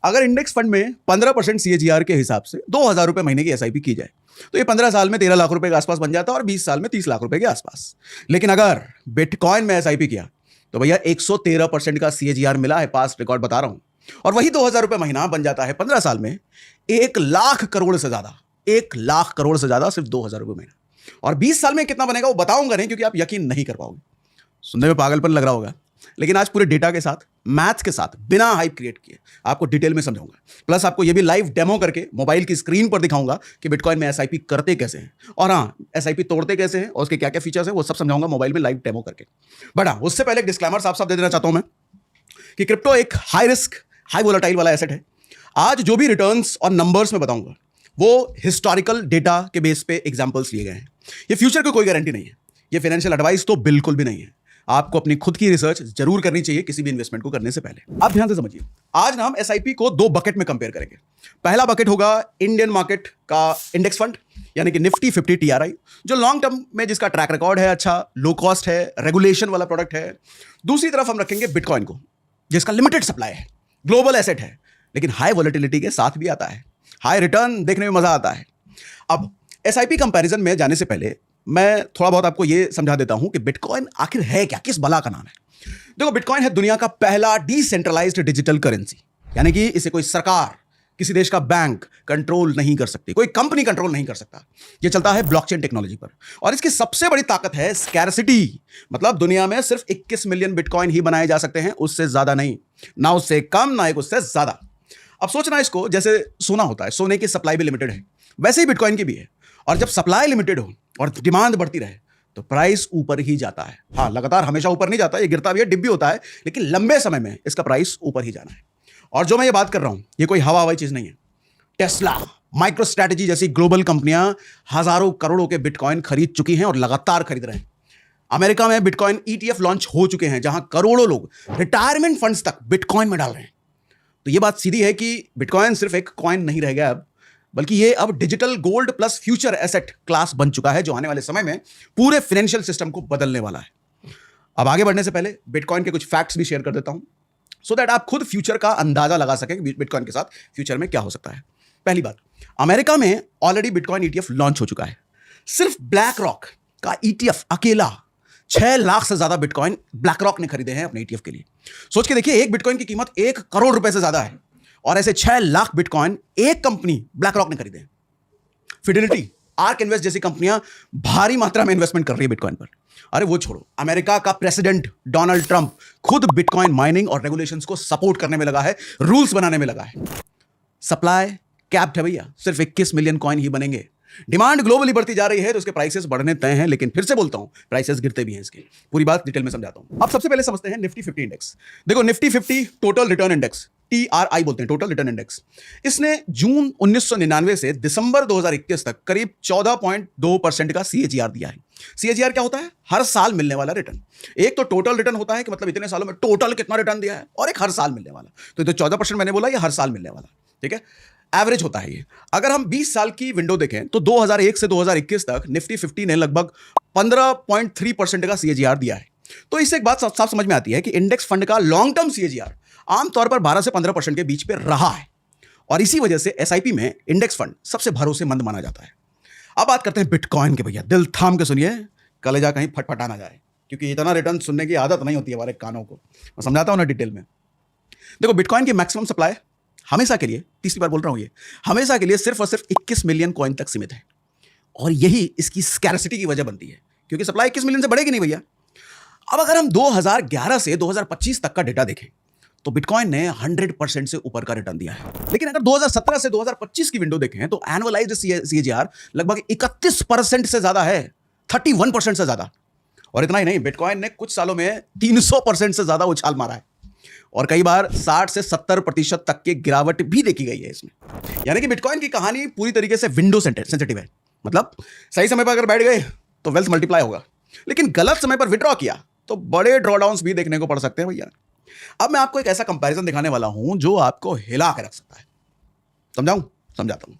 अगर index fund में 15% CAGR के हिसाब से 2,000 रुपए महीने की SIP की जाए तो ये 15 साल में 13 लाख रुपए के आसपास बन जाता है और 20 साल में 30 लाख रुपए के आसपास। लेकिन अगर बिटकॉइन में SIP किया तो भैया 113% का CAGR मिला है, पास्ट रिकॉर्ड बता रहा हूं। और वही 2,000 रुपए महीना बन जाता है 15 साल में 1 लाख करोड़ से ज्यादा, 1 लाख करोड़ से ज्यादा सिर्फ 2,000 रुपए महीना। और 20 साल में कितना बनेगा वो बताऊंगा नहीं, क्योंकि आप यकीन नहीं कर पाओगे। सुनने में पागलपन लग रहा होगा, लेकिन आज पूरे डेटा के साथ, मैथ्स के साथ, बिना हाइप क्रिएट किए आपको डिटेल में समझाऊंगा। प्लस आपको ये भी लाइव डेमो करके मोबाइल की स्क्रीन पर दिखाऊंगा कि बिटकॉइन में SIP करते कैसे हैं, और हाँ SIP तोड़ते कैसे हैं और उसके क्या क्या फीचर्स हैं वो सब समझाऊंगा मोबाइल में लाइव डेमो करके। बट हाँ, उससे पहले एक डिस्क्लेमर साफ साफ दे देना चाहता हूं मैं कि क्रिप्टो एक हाई रिस्क हाई वोलेटाइल वाला एसेट है। आज जो भी रिटर्न्स और नंबर्स में बताऊंगा वो हिस्टोरिकल डेटा के बेस पे एग्जांपल्स लिए गए हैं। ये फ्यूचर की कोई गारंटी नहीं है, ये फाइनेंशियल एडवाइस तो बिल्कुल भी नहीं है। आपको अपनी खुद की रिसर्च जरूर करनी चाहिए किसी भी इन्वेस्टमेंट को करने से पहले। आप ध्यान से समझिए, आज ना हम SIP को 2 बकेट में कंपेयर करेंगे। पहला बकेट होगा इंडियन मार्केट का इंडेक्स फंड, यानी कि निफ्टी 50 TRI, जो लॉन्ग टर्म में जिसका ट्रैक रिकॉर्ड है अच्छा, लो कॉस्ट है, रेगुलेशन वाला प्रोडक्ट है। दूसरी तरफ हम रखेंगे बिटकॉइन को, जिसका लिमिटेड सप्लाई है, ग्लोबल एसेट है, लेकिन हाई वोलेटिलिटी के साथ भी आता है, हाई रिटर्न देखने में मजा आता है। अब SIP कंपैरिजन में जाने से पहले मैं थोड़ा बहुत आपको यह समझा देता हूं कि बिटकॉइन आखिर है क्या, किस बला का नाम है। देखो, बिटकॉइन है दुनिया का पहला डिसेंट्रलाइज्ड डिजिटल करेंसी, यानी कि इसे कोई सरकार, किसी देश का बैंक कंट्रोल नहीं कर सकती, कोई कंपनी कंट्रोल नहीं कर सकता। यह चलता है ब्लॉकचेन टेक्नोलॉजी पर। और इसकी सबसे बड़ी ताकत है स्कैरसिटी, मतलब दुनिया में सिर्फ 21 मिलियन बिटकॉइन ही बनाए जा सकते हैं, उससे ज्यादा नहीं, ना उससे कम ना एक उससे ज्यादा। अब सोचना इसको जैसे सोना होता है, सोने की सप्लाई भी लिमिटेड है, वैसे ही बिटकॉइन की भी है। और जब सप्लाई लिमिटेड हो और डिमांड बढ़ती रहे तो प्राइस ऊपर ही जाता है। हाँ, लगातार हमेशा ऊपर नहीं जाता, ये गिरता भी है, डिप भी होता है, लेकिन लंबे समय में इसका प्राइस ऊपर ही जाना है। और जो मैं ये बात कर रहा हूं ये कोई हवाई चीज नहीं है। टेस्ला, माइक्रो स्ट्रैटेजी जैसी ग्लोबल कंपनियां हजारों करोड़ों के बिटकॉइन खरीद चुकी हैं और लगातार खरीद रहे हैं। अमेरिका में बिटकॉइन ETF लॉन्च हो चुके हैं, जहां करोड़ों लोग रिटायरमेंट फंड्स तक बिटकॉइन में डाल रहे हैं। तो ये बात सीधी है कि बिटकॉइन सिर्फ एक कॉइन नहीं रह गया अब, बल्कि ये अब digital gold plus future asset class बन चुका है, जो आने वाले समय में पूरे फाइनेंशियल सिस्टम को बदलने वाला है। अब आगे बढ़ने से पहले बिटकॉइन के कुछ फैक्ट्स भी शेयर कर देता हूं, सो दैट आप खुद फ्यूचर का अंदाजा लगा सकें कि बिटकॉइन के साथ फ्यूचर में क्या हो सकता है। पहली बात, अमेरिका में ऑलरेडी बिटकॉइन ETF लॉन्च हो चुका है। सिर्फ ब्लैक रॉक का ETF अकेला 6 लाख से ज्यादा बिटकॉइन ब्लैक रॉक ने खरीदे हैं अपने ETF के लिए। सोच के देखिए, एक बिटकॉइन की कीमत 1 करोड़ रुपए से ज्यादा है, और ऐसे 6 लाख बिटकॉइन एक कंपनी ब्लैक रॉक ने खरीदे हैं। फिडेलिटी, आर्क इन्वेस्ट जैसी कंपनियां भारी मात्रा में इन्वेस्टमेंट कर रही है बिटकॉइन पर। अरे वो छोड़ो, अमेरिका का प्रेसिडेंट डोनाल्ड ट्रंप खुद बिटकॉइन माइनिंग और रेगुलेशंस को सपोर्ट करने में लगा है, रूल्स बनाने में लगा है। सप्लाई कैप्ड है भैया, सिर्फ 21 मिलियन कॉइन ही बनेंगे। डिमांड ग्लोबली बढ़ती जा रही है तो उसके प्राइसेस बढ़ने तय हैं, लेकिन फिर से बोलता हूं प्राइसेस गिरते भी हैं। इसके पूरी बात डिटेल में समझाता हूं। अब सबसे पहले समझते हैं निफ्टी 50 इंडेक्स। देखो, Nifty 50 total return index, TRI बोलते हैं, टोटल रिटर्न इंडेक्स, इसने जून 1999 से दिसंबर 2021 तक करीब 14.2% का CAGR दिया है। CAGR क्या होता है? हर साल मिलने वाला रिटर्न। एक तो टोटल रिटर्न होता है कि मतलब इतने सालों में टोटल कितना रिटर्न दिया है, और एक हर साल मिलने वाला। तो ये तो 14% मैंने बोला, ये हर साल मिलने वाला, ठीक है, एवरेज होता है ये। अगर हम 20 साल की विंडो देखें तो 2001 से 2021 तक निफ्टी 50 ने लगभग 15.3% का CAGR दिया है। तो इससे एक बात साफ समझ में आती है कि इंडेक्स फंड का लॉन्ग टर्म CAGR आमतौर पर 12 से 15% के बीच पे रहा है, और इसी वजह से SIP में इंडेक्स फंड सबसे भरोसेमंद माना जाता है। अब बात करते हैं बिटकॉइन के। भैया दिल थाम के सुनिए, कलेजा कहीं फटफटा ना जाए, क्योंकि इतना रिटर्न सुनने की आदत नहीं होती है हमारे कानों को। मैं समझाता हूं ना डिटेल में। देखो, बिटकॉइन की मैक्सिमम सप्लाई हमेशा के लिए, तीसरी बार बोल रहा हूं, ये हमेशा के लिए सिर्फ और सिर्फ 21 मिलियन कॉइन तक सीमित है, और यही इसकी स्कैरसिटी की वजह बनती है, क्योंकि सप्लाई 21 मिलियन से बढ़ेगी नहीं भैया। अब अगर हम 2011 से 2025 तक का डेटा देखें तो बिटकॉइन ने 100% से ऊपर का रिटर्न दिया है। लेकिन अगर 2017 से 2025 की विंडो देखें तो एनुअलाइज्ड CAGR लगभग 31% से ज्यादा है, 31% से ज्यादा। और इतना ही नहीं, बिटकॉइन ने कुछ सालों में 300% से ज्यादा उछाल मारा है, और कई बार 60 से 70% तक की गिरावट भी देखी गई है इसमें। यानी कि बिटकॉइन की कहानी पूरी तरीके से विंडो सेंसिटिव है। मतलब सही समय पर अगर बैठ गए तो वेल्थ मल्टीप्लाई होगा, लेकिन गलत समय पर विड्रॉ किया तो बड़े ड्रॉडाउन्स भी देखने को पड़ सकते हैं भैया। अब मैं आपको एक ऐसा कंपैरिजन दिखाने वाला हूं जो आपको हिला के रख सकता है। समझाता हूं।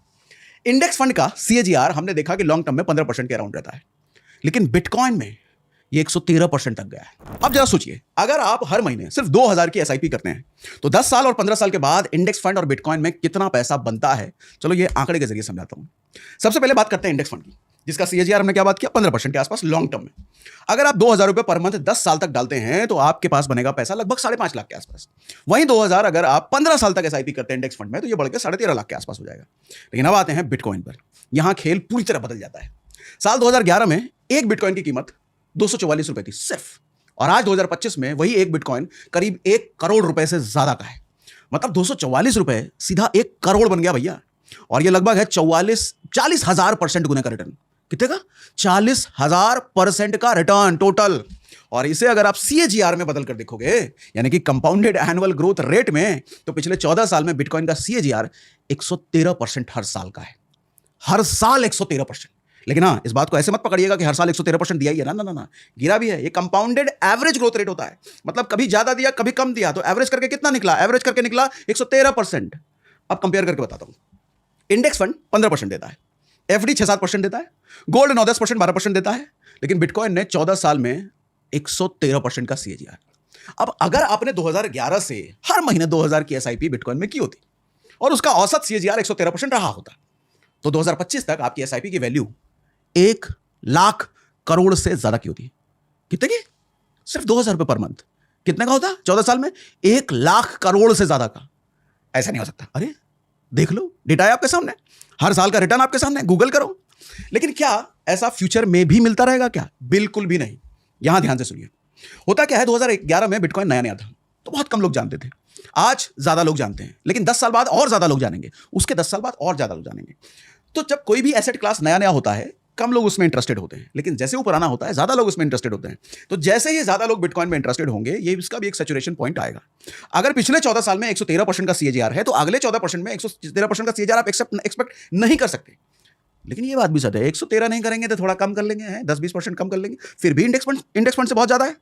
इंडेक्स फंड का CAGR हमने देखा कि लॉन्ग टर्म में 15% के अराउंड रहता है, लेकिन बिटकॉइन में ये 113% तक गया है। अब जरा सोचिए, अगर आप हर महीने सिर्फ 2000 की एसआईपी करते हैं तो 10 साल और 15 साल के बाद इंडेक्स फंड और बिटकॉइन में कितना पैसा बनता है। चलो ये आंकड़े के जरिए समझाता हूं। सबसे पहले बात करते हैं इंडेक्स फंड की, जिसका सीएजीआर हमने क्या बात किया, 15% के आसपास लॉन्ग टर्म में। अगर आप 2000 रुपए पर मंथ 10 साल तक डालते हैं तो आपके पास बनेगा पैसा लगभग 5.5 लाख के आसपास। वहीं 2000 अगर आप 15 साल तक एसआईपी करते हैं इंडेक्स फंड में तो ये बढ़ के 13.5 लाख के आसपास हो जाएगा। लेकिन अब आते हैं बिटकॉइन पर। यहां खेल पूरी तरह बदल जाता है। साल 2011 में एक बिटकॉइन की कीमत 244 रुपए थी सिर्फ, और आज 2025 में वही एक बिटकॉइन करीब 1 करोड़ रुपए से ज्यादा का है। मतलब 244 रुपए सीधा 1 करोड़ बन गया भैया। और ये लगभग है 40,000% गुने का रिटर्न। कितने का? 40,000% का रिटर्न टोटल। और इसे अगर आप सीएजीआर में बदल कर देखोगे, यानी कि कंपाउंडेड एनुअल ग्रोथ रेट में, तो पिछले 14 साल में बिटकॉइन का सीएजीआर 113% हर साल का है। हर साल 113%। लेकिन हाँ, इस बात को ऐसे मत पकड़िएगा कि हर साल 113% दिया ही है ना, ना ना ना, गिरा भी है। ये कंपाउंडेड एवरेज ग्रोथ रेट होता है। मतलब कभी ज्यादा दिया कभी कम दिया, तो एवरेज करके कितना निकला? एवरेज करके निकला 113%। अब कंपेयर करके बताता हूं। इंडेक्स फंड 15% देता है, एफडी 6-7% देता है, गोल्ड 9-10%, 12% देता है, लेकिन बिटकॉइन ने 14 साल में 113% का सीएजीआर। अब अगर आपने 2011 से हर महीने 2000 की एसआईपी बिटकॉइन में की होती और उसका औसत सीएजीआर 113% रहा होता, तो 2025 तक आपकी एसआईपी की वैल्यू 1 लाख करोड़ से ज्यादा की होती। कितने की? सिर्फ 2000 रुपए पर मंथ। कितने का होता? 14 साल में 1 लाख करोड़ से ज्यादा का। ऐसा नहीं हो सकता। अरे देख लो, डेटा है आपके सामने, हर साल का रिटर्न आपके सामने, गूगल करो। लेकिन क्या ऐसा फ्यूचर में भी मिलता रहेगा क्या? बिल्कुल भी नहीं। यहां ध्यान से सुनिए। होता क्या है, 2011 में बिटकॉइन नया नया था तो बहुत कम लोग जानते थे। आज ज्यादा लोग जानते हैं, लेकिन 10 साल बाद और ज्यादा लोग जानेंगे, उसके 10 साल बाद और ज्यादा लोग जानेंगे। तो जब कोई भी एसेट क्लास नया नया होता है, कम लोग उसमें इंटरेस्टेड होते हैं, लेकिन जैसे वो पुराना होता है ज्यादा लोग उसमें इंटरेस्टेड होते हैं। तो जैसे ही ज्यादा लोग बिटकॉइन में इंटरेस्टेड होंगे, ये इसका भी एक सैचुरेशन पॉइंट आएगा। अगर पिछले 14 साल में 113% का सीएजीआर है, तो अगले 14% में 113% का सीएजीआर आप एक्सपेक्ट नहीं कर सकते। लेकिन ये बात भी सच है, 113 नहीं करेंगे तो थोड़ा कम कर लेंगे, 10-20% कम कर लेंगे, फिर भी इंडेक्स फंड से बहुत ज्यादा है।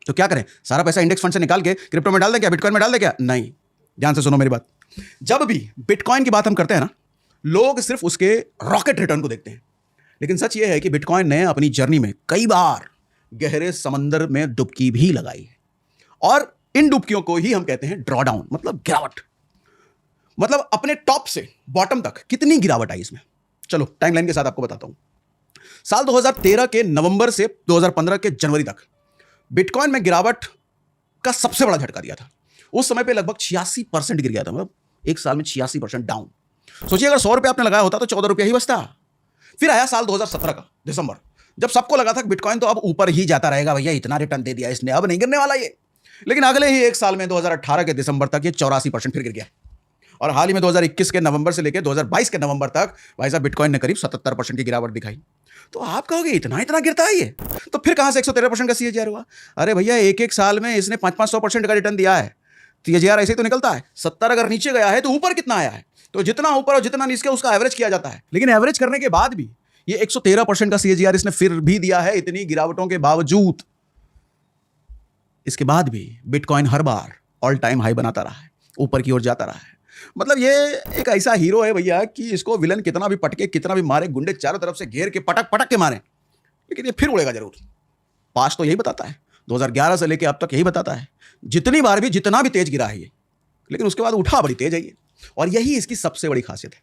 तो क्या करें? सारा पैसा इंडेक्स फंड से निकाल के क्रिप्टो में डाल दें क्या? बिटकॉइन में डाल दें क्या? नहीं। ध्यान से सुनो मेरी बात। जब भी बिटकॉइन की बात हम करते हैं ना, लोग सिर्फ उसके रॉकेट रिटर्न को देखते हैं, लेकिन सच यह है कि बिटकॉइन ने अपनी जर्नी में कई बार गहरे समंदर में डुबकी भी लगाई है। और इन डुबकियों को ही हम कहते हैं ड्रॉडाउन, मतलब गिरावट। मतलब अपने टॉप से बॉटम तक कितनी गिरावट आई इसमें, चलो टाइमलाइन के साथ आपको बताता हूं। साल 2013 के नवंबर से 2015 के जनवरी तक बिटकॉइन में गिरावट का सबसे बड़ा झटका दिया था। उस समय पे लगभग 86% गिर गया था, मतलब एक साल में 86% डाउन। सोचिए अगर 100 रुपए आपने लगाया होता तो 14 रुपया ही बचता। फिर आया साल 2017 का दिसंबर, जब सबको लगा था कि बिटकॉइन तो अब ऊपर ही जाता रहेगा, भैया इतना रिटर्न दे दिया इसने, अब नहीं गिरने वाला ये। लेकिन अगले ही एक साल में 2018 के दिसंबर तक ये 84% फिर गिर गया। और हाल ही में 2021 के नवंबर से लेकर 2022 के नवंबर तक भाई साहब बिटकॉइन ने करीब 77% की गिरावट दिखाई। तो आप कहोगे इतना इतना गिरता है ये, तो फिर कहां से 113% का सीएजीआर हुआ? अरे भैया एक एक साल में इसने 500-500% का रिटर्न दिया है। सीएजीआर ऐसे ही तो निकलता है। 70 अगर नीचे गया है तो ऊपर कितना आया है? तो जितना ऊपर और जितना नीचे उसका एवरेज किया जाता है। लेकिन एवरेज करने के बाद भी ये 113% का सीएजीआर इसने फिर भी दिया है, इतनी गिरावटों के बावजूद। इसके बाद भी बिटकॉइन हर बार ऑल टाइम हाई बनाता रहा है, ऊपर की ओर जाता रहा है। मतलब ये एक ऐसा हीरो है भैया कि इसको विलन कितना भी पटके, कितना भी मारे, गुंडे चारों तरफ से घेर के पटक पटक के मारे, लेकिन ये फिर उड़ेगा जरूर। पास तो यही बताता है, 2011 से लेके अब तक यही बताता है। जितनी बार भी जितना भी तेज गिरा है ये, लेकिन उसके बाद उठा बड़ी तेज है ये। और यही इसकी सबसे बड़ी खासियत है।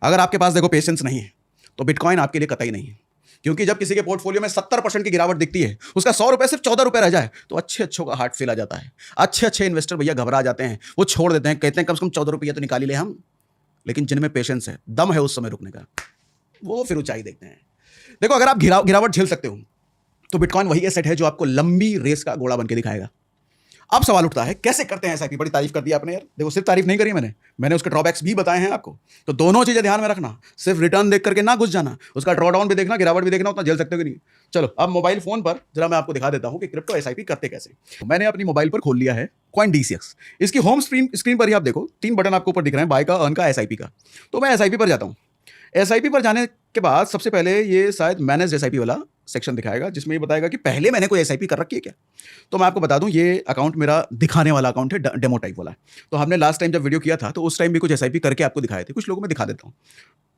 अगर आपके पास देखो पेशेंस नहीं है तो बिटकॉइन आपके लिए कतई नहीं है। क्योंकि जब किसी के पोर्टफोलियो में 70% की गिरावट दिखती है, उसका 100 रुपए सिर्फ 14 रुपए रह जाए, तो अच्छे अच्छों का हार्ट फेल आ जाता है। अच्छे अच्छे इन्वेस्टर भैया घबरा जाते हैं, वो छोड़ देते हैं, कहते हैं कम से कम 14 रुपये तो निकाल ही ले हम। लेकिन जिनमें पेशेंस है, दम है उस समय रुकने का, वो फिर ऊंचाई देखते हैं। देखो अगर आप गिरावट झेल सकते हो तो बिटकॉइन वही एसेट है जो आपको लंबी रेस का घोड़ा बन के दिखाएगा। अब सवाल उठता है कैसे करते हैं एसआईपी? बड़ी तारीफ कर दी आपने यार। देखो सिर्फ तारीफ नहीं करी मैंने उसके ड्रॉबैक्स भी बताए हैं आपको। तो दोनों चीजें ध्यान में रखना, सिर्फ रिटर्न देख करके ना घुस जाना, उसका ड्रॉडाउन भी देखना, गिरावट भी देखना, उतना झेल सकते हो कि नहीं। चलो अब मोबाइल फोन पर जरा मैं आपको दिखा देता हूं कि क्रिप्टो एसआईपी करते कैसे। मैंने अपनी मोबाइल पर खोल लिया है CoinDCX। इसकी होम स्क्रीन पर ही आप देखो 3 बटन आपको ऊपर दिख रहे हैं, बाय का, अर्न का, एसआईपी का। तो मैं एसआईपी पर जाता हूँ। एसआईपी पर जाने के बाद सबसे पहले ये शायद मैनेज एसआईपी वाला सेक्शन दिखाएगा, जिसमें ये बताएगा कि पहले मैंने कोई एसआईपी कर रखी है क्या। तो मैं आपको बता दूं, ये अकाउंट मेरा दिखाने वाला अकाउंट है, डेमो टाइप वाला है। तो हमने लास्ट टाइम जब वीडियो किया था तो उस टाइम भी कुछ एसआईपी करके आपको दिखाए थे, कुछ लोगों में दिखा देता हूँ।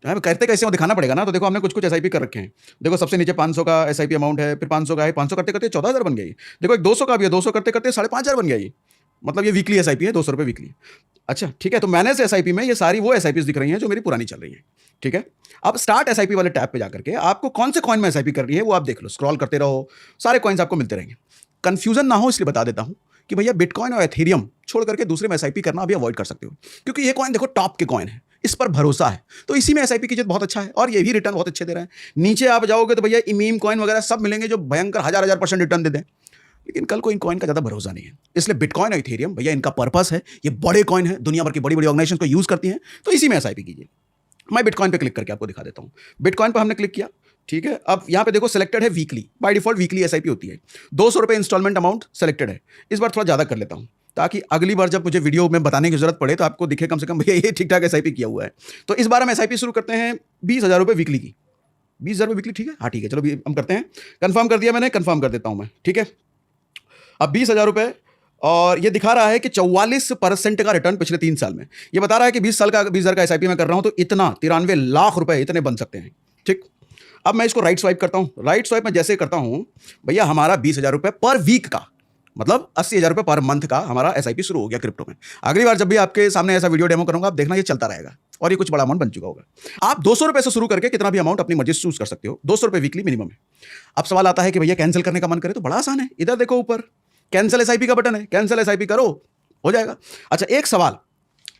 हमें करते कैसे वो दिखाना पड़ेगा ना। तो देखो हमने कुछ एसआईपी कर रखे हैं। देखो सबसे नीचे 500 का एसआईपी अमाउंट है, फिर 500 का है, 500 करते करते 14,000 बन गई। देखो एक 200 का भी है, 200 करते करते 5,500 बन गया ये। मतलब ये वीकली एसआईपी है, 200 रुपये वीकली। अच्छा ठीक है, तो मैनेज एसआईपी में ये सारी वो एसआईपीज दिख रही हैं जो मेरी पुरानी चल रही हैं। ठीक है, अब स्टार्ट एसआईपी वाले टैब पे जाकर के आपको कौन से कॉइन में एसआईपी कर रही है वो आप देख लो, स्क्रॉल करते रहो, सारे कॉइन्स आपको मिलते रहेंगे। कंफ्यूजन ना हो इसलिए बता देता हूं कि भैया बिटकॉइन और एथेरियम छोड़ करके दूसरे में एसआईपी करना अभी अवॉइड कर सकते हो, क्योंकि ये कॉइन देखो टॉप के कॉइन है, इस पर भरोसा है, तो इसी में एसआईपी कीजिए, बहुत अच्छा है और ये भी रिटर्न बहुत अच्छे दे रहे हैं। नीचे आप जाओगे तो भैया मीम कॉइन वगैरह सब मिलेंगे जो भयंकर हजार % रिटर्न दे दें, लेकिन कल को इन कॉइन का ज़्यादा भरोसा नहीं है। इसलिए बिटकॉइन और इथेरियम भैया इनका पर्पस है, ये बड़े कॉइन है, दुनिया भर की बड़ी बड़ी ऑर्गेनाइजेशन को यूज़ करती हैं, तो इसी में एसआईपी कीजिए। मैं बिटकॉइन पे क्लिक करके आपको दिखा देता हूँ। बिटकॉइन पर हमने क्लिक किया, ठीक है। अब यहाँ पे देखो सिलेक्टेड है weekly, by default weekly SIP होती है। 200 रुपये इंस्टॉलमेंट अमाउंट सेलेक्टेड है। इस बार थोड़ा ज़्यादा कर लेता हूँ ताकि अगली बार जब मुझे वीडियो में बताने की जरूरत पड़े तो आपको दिखे कम से कम भैया ये ठीक ठाक एसआईपी किया हुआ है। तो इस बार हम एसआईपी शुरू करते हैं 20,000 रुपये वीकली की। 20,000 रुपये वीकली, ठीक है, हाँ ठीक है, चलो हम करते हैं। कंफर्म कर दिया मैंने, कंफर्म कर देता हूँ मैं, ठीक है। अब 20,000 रुपये और ये दिखा रहा है कि 44% का रिटर्न पिछले 3 साल में। ये बता रहा है कि 20,000 का एसआईपी में कर रहा हूं तो इतना 93 लाख रुपए इतने बन सकते हैं, ठीक। अब मैं इसको राइट स्वाइप करता हूं। राइट स्वाइप में जैसे करता हूं भैया हमारा 20,000 रुपये पर वीक का, मतलब 80,000 रुपये पर मंथ का हमारा एसआईपी शुरू हो गया क्रिप्टो में। अगली बार जब भी आपके सामने ऐसा वीडियो डेमो करूंगा आप देखना ये चलता रहेगा और ये कुछ बड़ा अमाउंट बन चुका होगा। आप 200 रुपये से शुरू करके कितना भी अमाउंट अपनी मर्जी से चूज कर सकते हो। 200 रुपये वीकली मिनिमम है। अब सवाल आता है कि भैया कैंसिल करने का मन करे तो बड़ा आसान है, इधर देखो ऊपर कैंसिल एसआईपी का बटन है, कैंसिल एसआईपी करो, हो जाएगा। अच्छा एक सवाल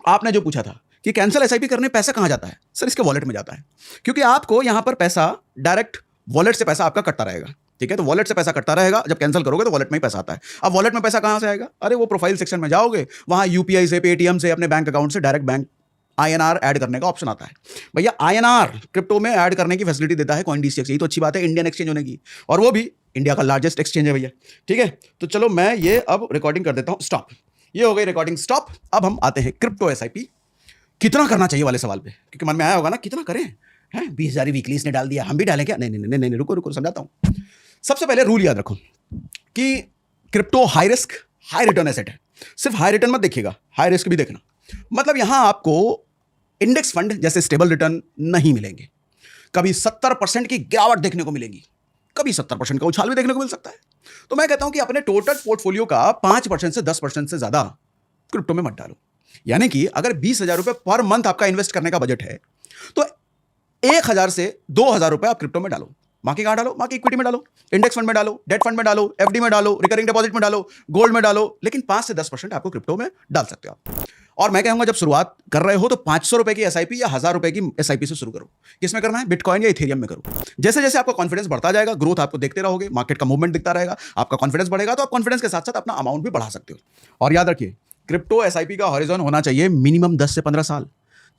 आपने जो पूछा था कि कैंसिल एसआईपी करने पैसा कहां जाता है, सर इसके वॉलेट में जाता है, क्योंकि आपको यहां पर पैसा डायरेक्ट वॉलेट से पैसा आपका कटता रहेगा, ठीक है। तो वॉलेट से पैसा कटता रहेगा, जब कैंसिल करोगे तो वॉलेट में ही पैसा आता है। अब वॉलेट में पैसा कहां से आएगा, अरे वो प्रोफाइल सेक्शन में जाओगे, वहां यूपीआई से, पेटीएम से, अपने बैंक अकाउंट से डायरेक्ट बैंक आईएनआर ऐड करने का ऑप्शन आता है। भैया आईएनआर क्रिप्टो में ऐड करने की फैसिलिटी देता है CoinDCX, यही तो अच्छी बात है इंडियन एक्सचेंज होने की, और वो भी इंडिया का लार्जेस्ट एक्सचेंज है भैया, ठीक है। तो चलो मैं ये अब रिकॉर्डिंग कर देता हूं, स्टॉप। ये हो गई रिकॉर्डिंग स्टॉप। अब हम आते हैं क्रिप्टो एसआईपी कितना करना चाहिए वाले सवाल पे, क्योंकि मन में आया होगा ना कितना करें, हैं 20,000 वीकली इसने डाल दिया, हम भी डालें क्या? नहीं नहीं नहीं नहीं, रुको समझाता हूं। सबसे पहले रूल याद रखो कि crypto high risk high return asset है। सिर्फ हाई रिटर्न मत देखिएगा, हाई रिस्क भी देखना। मतलब यहां आपको इंडेक्स फंड जैसे स्टेबल रिटर्न नहीं मिलेंगे, कभी 70% की गिरावट देखने को मिलेगी, कभी 70% का उछाल भी देखने को मिल सकता है। तो मैं कहता हूं कि अपने टोटल पोर्टफोलियो का 5% से 10% से ज्यादा क्रिप्टो में मत डालो। यानी कि अगर 20,000 रुपये पर मंथ आपका इन्वेस्ट करने का बजट है तो 1,000 से 2,000 रुपये आप क्रिप्टो में डालो। बाकी कहां डालो? बाकी इक्विटी में डालो, इंडेक्स फंड में डालो, डेट फंड में डालो, एफडी में डालो, रिकरिंग डिपॉजिट में डालो, गोल्ड में डालो, लेकिन 5 से 10% आपको क्रिप्टो में डाल सकते हो आप। और मैं कहूंगा जब शुरुआत कर रहे हो तो 500 रुपए की एसआईपी या 1,000 रुपए की एसआईपी से शुरू करो। किसमें करना है? बिटकॉइन या इथेरियम में करो। जैसे जैसे आपका कॉन्फिडेंस बढ़ता जाएगा, ग्रोथ आपको देखते रहोगे, मार्केट का मूवमेंट दिखता रहेगा, आपका कॉन्फिडेंस बढ़ेगा, तो आप कॉन्फिडेंस के साथ साथ अपना अमाउंट भी बढ़ा सकते हो। और याद रखिए क्रिप्टो एसआईपी का हॉरिजॉन होना चाहिए मिनिमम 10 से 15 साल।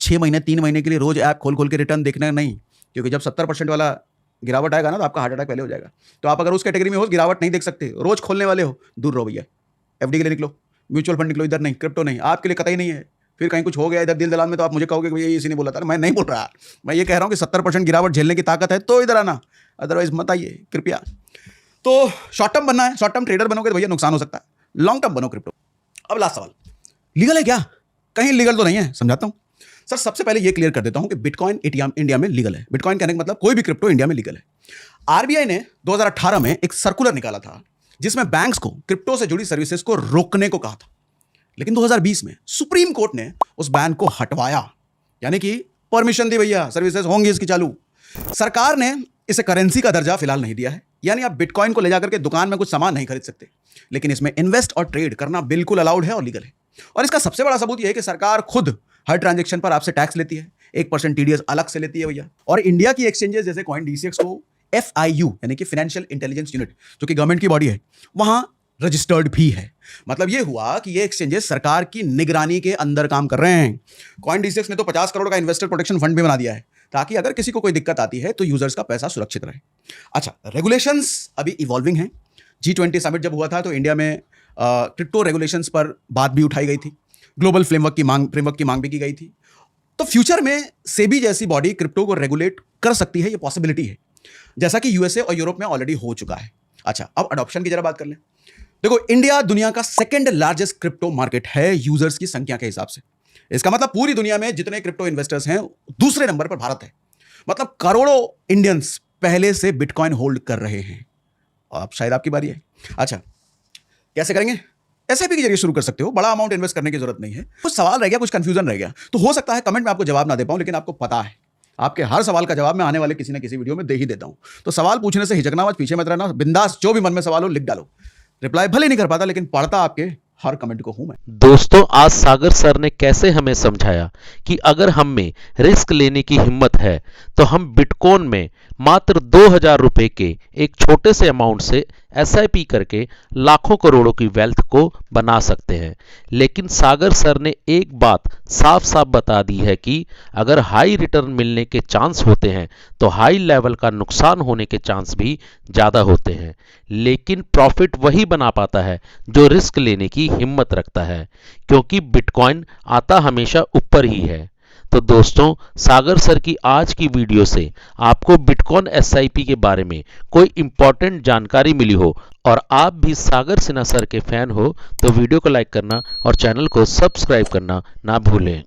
6 महीने 3 महीने के लिए रोज ऐप खोल के रिटर्न देखना नहीं, क्योंकि जब 70% वाला गिरावट आएगा ना तो आपका हार्ट अटैक पहले हो जाएगा। तो आप अगर उस कैटेगरी में हो, गिरावट नहीं देख सकते, रोज खोलने वाले हो, दूर रहो भैया। एफडी के लिए निकलो, म्यूचुअल फंड निकलो, इधर नहीं, क्रिप्टो नहीं, आपके लिए कतई नहीं है। फिर कहीं कुछ हो गया इधर दिल दलाल में तो आप मुझे कहोगे कि भैया इसी ने बोला था। मैं नहीं बोल रहा, मैं ये कह रहा हूँ कि 70% गिरावट झेलने की ताकत है तो इधर आना, अदरवाइज मत आइए कृपया। तो शॉर्ट टर्म बनना है, शॉर्ट टर्म ट्रेडर बनोगे तो भैया नुकसान हो सकता है। लॉन्ग टर्म बनो क्रिप्टो। अब लास्ट सवाल, लीगल है क्या? कहीं लीगल तो नहीं है, समझाता हूं। सर सबसे पहले ये क्लियर कर देता हूं कि बिटकॉइन इंडिया में लीगल है। बिटकॉइन कहने का मतलब कोई भी क्रिप्टो इंडिया में लीगल है। आरबीआई ने 2018 में एक सर्कुलर निकाला था जिसमें बैंक्स को क्रिप्टो से जुड़ी सर्विसेज को रोकने को कहा था, लेकिन 2020 में सुप्रीम कोर्ट ने उस बैन को हटवाया, यानी कि परमिशन दी, भैया सर्विसेज होंगी इसकी चालू। सरकार ने इसे करेंसी का दर्जा फिलहाल नहीं दिया है, यानी आप बिटकॉइन को ले जाकर के दुकान में कुछ सामान नहीं खरीद सकते, लेकिन इसमें इन्वेस्ट और ट्रेड करना बिल्कुल अलाउड है और लीगल है। और इसका सबसे बड़ा सबूत यह है कि सरकार खुद हर ट्रांजैक्शन पर आपसे टैक्स लेती है, 1% टीडीएस अलग से लेती है भैया। और इंडिया की एक्सचेंजेस जैसे CoinDCX को FIU यानी कि फाइनेंशियल इंटेलिजेंस यूनिट, जो कि गवर्नमेंट की बॉडी है, वहां रजिस्टर्ड भी है। मतलब ये हुआ कि ये एक्सचेंजेस सरकार की निगरानी के अंदर काम कर रहे हैं। CoinDCX ने तो 50 करोड़ का इन्वेस्टर प्रोटेक्शन फंड भी बना दिया है, ताकि अगर किसी को कोई दिक्कत आती है तो यूजर्स का पैसा सुरक्षित रहे। अच्छा, रेगुलेशंस अभी इवॉल्विंग हैं। G20 समिट जब हुआ था तो इंडिया में क्रिप्टो रेगुलेशंस पर बात भी उठाई गई थी, ग्लोबल फ्रेमवर्क की मांग भी की गई थी। तो फ्यूचर में सेबी जैसी बॉडी क्रिप्टो को रेगुलेट कर सकती है, ये पॉसिबिलिटी है, जैसा कि यूएसए और यूरोप में ऑलरेडी हो चुका है। अच्छा, अब अडॉप्शन की जरा बात कर लें। देखो, इंडिया दुनिया का सेकंड लार्जेस्ट क्रिप्टो मार्केट है यूजर्स की संख्या के हिसाब से। इसका मतलब पूरी दुनिया में जितने क्रिप्टो इन्वेस्टर्स हैं, दूसरे नंबर पर भारत है। मतलब करोड़ों इंडियंस पहले से बिटकॉइन होल्ड कर रहे हैं। अब शायद आपकी बारी है। अच्छा, कैसे करेंगे? एसआईपी के जरिए शुरू कर सकते हो, बड़ा अमाउंट इन्वेस्ट करने की जरूरत नहीं है। कुछ सवाल रह गया, कुछ कंफ्यूजन रह गया, तो हो सकता है कमेंट में आपको जवाब ना दे पाऊं, लेकिन आपको पता है आपके हर सवाल का जवाब मैं आने वाले किसी न किसी वीडियो में दे ही देता हूं। तो सवाल पूछने से हिचकना मत, पीछे मत रहना, बिंदास जो भी मन में सवाल हो लिख डालो। रिप्लाई भले नहीं कर पाता, लेकिन पढ़ता आपके हर कमेंट को हूं मैं। दोस्तों, आज सागर सर ने कैसे हमें समझाया कि अगर हम में रिस्क लेने की हिम्मत है तो हम बिटकॉइन में मात्र 2000 रुपए के एक छोटे से अमाउंट से एसआईपी करके लाखों करोड़ों की वेल्थ को बना सकते हैं। लेकिन सागर सर ने एक बात साफ साफ बता दी है कि अगर हाई रिटर्न मिलने के चांस होते हैं तो हाई लेवल का नुकसान होने के चांस भी ज़्यादा होते हैं। लेकिन प्रॉफिट वही बना पाता है जो रिस्क लेने की हिम्मत रखता है, क्योंकि बिटकॉइन आता हमेशा ऊपर ही है। तो दोस्तों, सागर सर की आज की वीडियो से आपको बिटकॉइन एसआईपी के बारे में कोई इंपॉर्टेंट जानकारी मिली हो और आप भी सागर सिन्हा सर के फैन हो तो वीडियो को लाइक करना और चैनल को सब्सक्राइब करना ना भूलें।